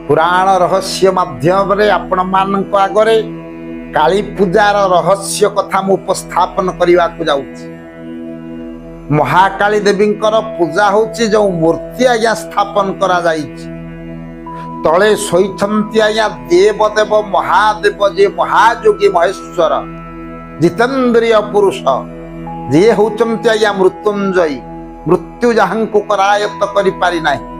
पुराण रहस्य माध्यम आपण मानक आगरे काली पूजार रहस्य कथा मु उपस्थापन करने को जाऊँ। महाकाली देवींकर पूजा होची जो मूर्ति आज्ञा स्थापन करा जाइछि तले शोइछन्ति आज्ञा देवदेव महादेव जे महायोगी महेश्वर जितेन्द्रिय पुरुष जे होचन्ति आज्ञा मृत्युंजयी मृत्यु जहांकु करायत्त करि पारि नाही।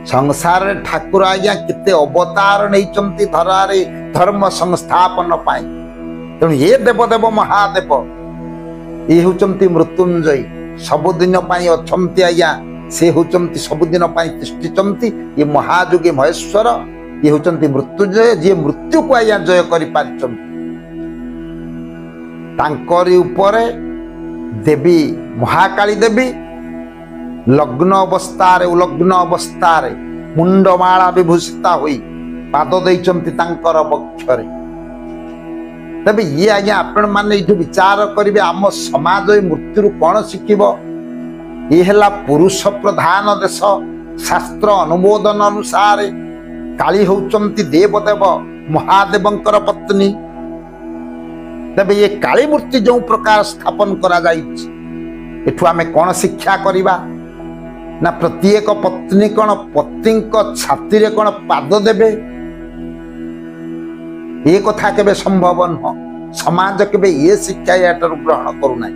संसार ठाकुर आज्ञा केते अवतार नैचन्ति धरारे धर्म संस्थापन पाई। तेणु ये देवदेव महादेव ये होचन्ति मृत्युंजयी सबुदिन पाई अछन्ति आज्ञा से होचन्ति सबुदिन पाई तिष्ठिचन्ति। ये महायोगी महेश्वर ये होचन्ति मृत्युंजय जे मृत्यु को आज्ञा जय करि पारिचन्ति। तांकरी उपरे देवी महाकाली देवी लग्न अवस्था उलग्न अवस्था मुंडमाला विभूषिता हुई पाद देइचन्ति तांकर बक्षरे। तबे ये आज्ञा आपण माने इठु विचार करिवे आम समाज मृत्यु कौन शिखिबो। ये हला पुरुष प्रधान देश शास्त्र अनुमोदन अनुसार काली होचन्ति देवदेव महादेवंकर पत्नी। तबे ये काली मूर्ति जो प्रकार स्थापन करा जाइछि एठु आमे कौन शिक्षा करिबा ना प्रत्येक पत्नी कौन पति छाती रे कौन पाद देबे ये कथा केबे संभव नह। समाज केबे ये शिक्षा याटर ग्रहण करूना।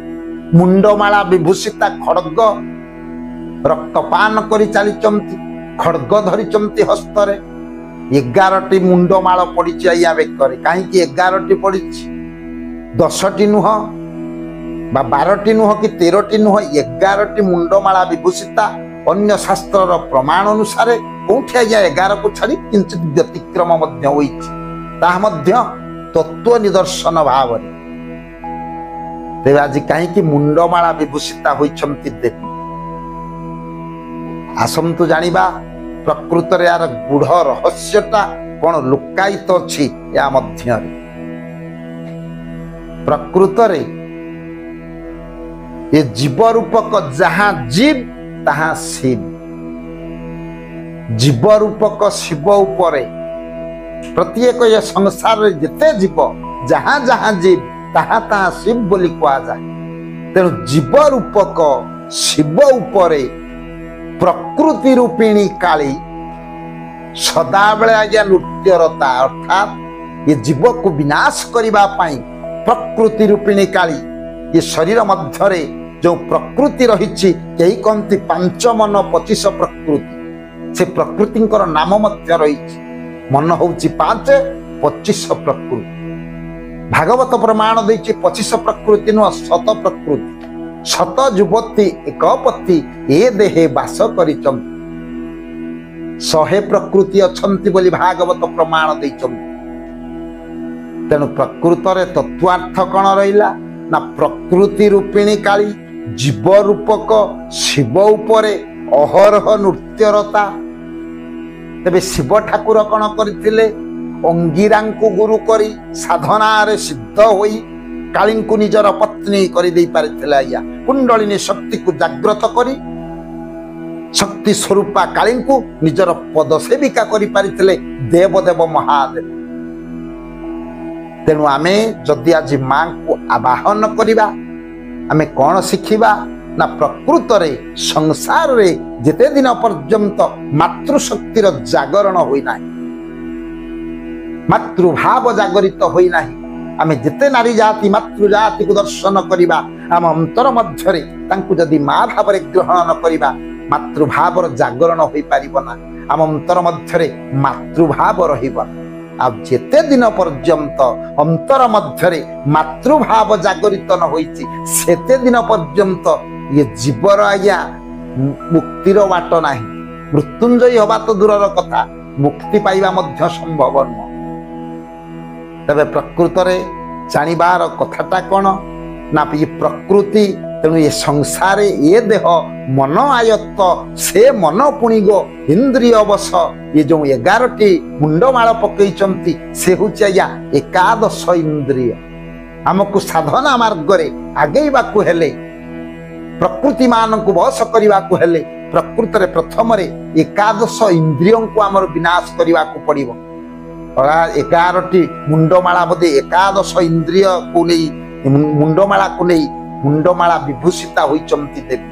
मुंडमाला विभूषिता खड्ग रक्तपान करि चलीचंती खड्ग धरिचंती हस्तरे 11टी मुंडमाला पड़िछि आया बेकरे काहेकि 11टी पड़िछि 10टी नुह बा 12टी नुह कि 13टी नुह 11टी मुंडमाला विभूषिता अन्य शास्त्र प्रमाण अनुसार कोठी आज्ञा 11 को छाड़ी किंचित व्यतिक्रम मध्य होइछि ताहा मध्य तत्व निदर्शन भाव तेज आज कहीं मुंडमाला विभूषिता होइछन्ति देवी। आसंतु जानिबा प्रकृत रे यार गूढ़ रहस्यटा कौन लुकायित अछि या मध्य रे। प्रकृत रे ये जीव रूपक जहां जीव तहां शिव। जीव रूपक शिव उपरे प्रत्येक ये संसार रे जेते जीव जहां जहां जीव तहां तहां शिव बोली कहा जाए। तेणु जीव रूपक शिव उपरे प्रकृति रूपिणी काली सदा बेले आज्ञा नृत्यरता अर्थात ये जीव को विनाश करबा पाई प्रकृति रूपिणी काली ये शरीर मध्यरे जो प्रकृति रही कही कहती 5 मन 25 प्रकृति से प्रकृति नाम मध्य रही मन हूँ 5 25 प्रकृति। भागवत प्रमाण देछि 25 प्रकृति नुह 100 प्रकृति 100 युवती एक पति ए देहे बास करिचन्ति 100 प्रकृति अछन्ति बोली भागवत प्रमाण देइचन्ति। तेणु प्रकृत रे तत्वार्थ कौन रहिला ना प्रकृति रूपिणी काली जीव रूपक शिव उपरे अहरह नृत्यरता। तेबे शिव ठाकुर कौन करथिले अंगिरा को गुरु करी साधना रे सिद्ध होई काली को निजर पत्नी करी देई पारिथिले। आया कुंडलिनी शक्ति को जागृत करी शक्ति स्वरूपा काली को निजर पद सेविका करी पारिथिले देवदेव महादेव। तेणु आमे जदि आज मां को आवाहन करिबा आमे कौन शिखिबा ना प्रकृत रे संसार रे जेते दिन पर्यंत मातृशक्तिर जागरण होई नाही मातृभाव जागरित होई नाही आमे जेते नारी जाति मातृ जाति को दर्शन करिबा आम अंतर मध्यरे तांकु जदि मां भाव रे ग्रहण न करिबा मातृभाव जागरण होई पारिबो ना। आम अंतर मध्यरे मातृभाव रहिबो। आ जेते दिन पर्यंत अंतर मध्यरे मातृभाव जागरित न होइछि सेते दिन पर्यंत ये जीवर आज्ञा मुक्तिर बाट नाही। मृत्युंजयी हवा तो दूरर कथा मुक्ति पाइबा मध्य संभव न। तबे प्रकृत रे जानिबार कथाटा कौन ना ये प्रकृति। तेणु ये संसार ये देह मन आयत्त से मन पुणी गो इंद्रिय अवश ये जो 11टी मुंडमाल पकईचंती से होची आज्ञा 11 इंद्रिय। आमको साधना मार्ग रे आगेइबा को हेले प्रकृति मान को बस करने ପ୍ରକୃତରେ ପ୍ରଥମରେ ଏକାଦଶ ଇନ୍ଦ୍ରିୟଙ୍କୁ ଆମର ବିନାଶ କରିବାକୁ ପଡ଼ିବ। 11ଟି ମୁଣ୍ଡମାଳା ବୋଧେ ଏକାଦଶ ଇନ୍ଦ୍ରିୟକୁ ନେଇ ମୁଣ୍ଡମାଳାକୁ ନେଇ ମୁଣ୍ଡମାଳା ବିଭୂଷିତା ହୋଇଛନ୍ତି ଦେବୀ।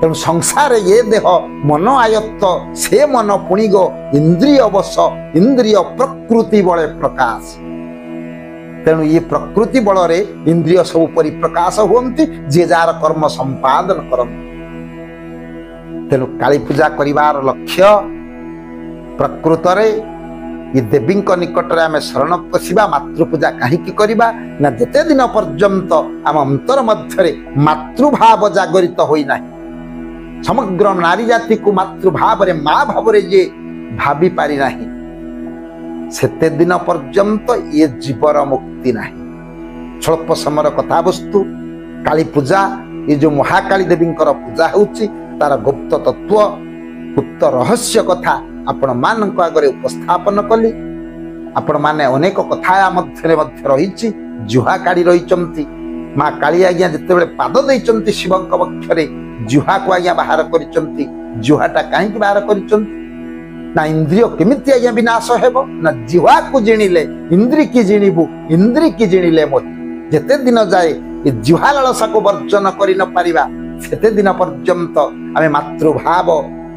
ତେଣୁ ସଂସାରେ ଏ ଦେହ ମନ ଆୟତ୍ତ ସେ ମନ ପୁଣିଗ ଇନ୍ଦ୍ରିୟ ବଶ ଇନ୍ଦ୍ରିୟ ପ୍ରକୃତି ବଳେ ପ୍ରକାଶ। ତେଣୁ ଏ ପ୍ରକୃତି ବଳରେ ଇନ୍ଦ୍ରିୟ ସବୁ ପରିପ୍ରକାଶ ହୁଅନ୍ତି, ଯିଏ ଯାହାର କର୍ମ ସମ୍ପାଦନ କରନ୍ତି। ତେଣୁ କାଳୀ ପୂଜା କରିବାର ଲକ୍ଷ୍ୟ ପ୍ରକୃତରେ ଏ ଦେବୀଙ୍କ ନିକଟରେ ଆମେ ଶରଣ ପଶିବା। ମାତୃପୂଜା କାହିଁକି କରିବା ନା ଯେତେ ଦିନ ପର୍ଯ୍ୟନ୍ତ ଆମ ଅନ୍ତର ମଧ୍ୟରେ ମାତୃଭାବ ଜାଗରିତ ହୋଇନାହିଁ, ସମଗ୍ର ନାରୀ ଜାତିକୁ ମାତୃଭାବରେ ମା ଭାବରେ ଯିଏ ଭାବି ପାରି ନାହିଁ, ସେତେ ଦିନ ପର୍ଯ୍ୟନ୍ତ ଏ ଜୀବର ମୁକ୍ତି ନାହିଁ। ସ୍ୱଳ୍ପ ସମୟର କଥାବସ୍ତୁ କାଳୀ ପୂଜା, ଏ ଯୋଉ ମହାକାଳୀ ଦେବୀଙ୍କର ପୂଜା ହେଉଛି ତାର ଗୁପ୍ତ ତତ୍ଵ ଗୁପ୍ତ ରହସ୍ୟ କଥା ଆପଣ ମାନଙ୍କ ଆଗରେ ଉପସ୍ଥାପନ କଲି। ଆପଣ ମାନେ ଅନେକ କଥା ମଧ୍ୟରେ ରହିଛି। ଜୁହା କାଢି ରହିଛନ୍ତି। ମା କାଳୀ ଆଜ୍ଞା ଯେତେବେଳେ ପାଦ ଦେଇଛନ୍ତି ଶିବଙ୍କ ବକ୍ଷରେ, ଜୁହାକୁ ଆଜ୍ଞା ବାହାର କରିଛନ୍ତି। ଜୁହାଟା କାହିଁକି ବାହାର କରିଛନ୍ତି ନା ଇନ୍ଦ୍ରିୟ କେମିତି ଆଜ୍ଞା ବିନାଶ ହେବ ନା ଜିହ୍ୱାକୁ ଜିଣିଲେ ଇନ୍ଦ୍ରି କି ଜିଣିବୁ, ଇନ୍ଦ୍ରି କି ଜିଣିଲେ ମୋହି। ଯେତେ ଦିନ ଯାଏ ଏ ଜିହ୍ୱା ଲାଳସାକୁ ବର୍ଜନ କରି ନ ପାରିବା ସେତେ ଦିନ ପର୍ଯ୍ୟନ୍ତ ଆମେ ମାତୃଭାବ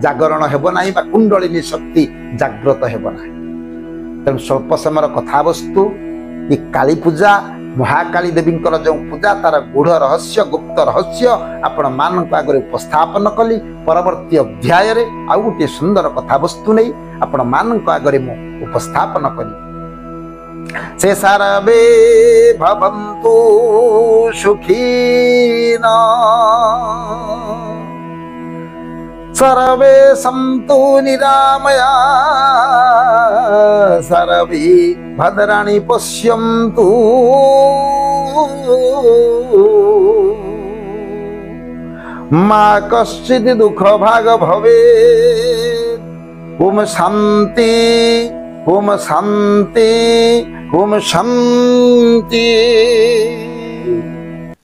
ଜାଗରଣ ହେବ ନାହିଁ ବା କୁଣ୍ଡଳିନୀ ଶକ୍ତି ଜାଗ୍ରତ ହେବ ନାହିଁ। ତେଣୁ ସ୍ୱଳ୍ପ ସମୟର କଥାବସ୍ତୁ ଏ କାଳୀ ପୂଜା ମହାକାଳୀ ଦେବୀଙ୍କର ଯେଉଁ ପୂଜା ତାର ଗୂଢ଼ ରହସ୍ୟ ଗୁପ୍ତ ରହସ୍ୟ ଆପଣ ମାନଙ୍କ ଆଗରେ ଉପସ୍ଥାପନ କଲି। ପରବର୍ତ୍ତୀ ଅଧ୍ୟାୟରେ ଆଉ ଗୋଟିଏ ସୁନ୍ଦର କଥାବସ୍ତୁ ନେଇ ଆପଣ ମାନଙ୍କ ଆଗରେ ମୁଁ ଉପସ୍ଥାପନ କଲି। ସେ ସର୍ବେ ଭବନ୍ତୁ ସୁଖୀନା सर्वे सन्तु निरामया सर्वे भद्राणि पश्यन्तु मा कश्चित् दुःख भाग भवेत्। ओम शान्ति ओम शान्ति ओम शान्ति।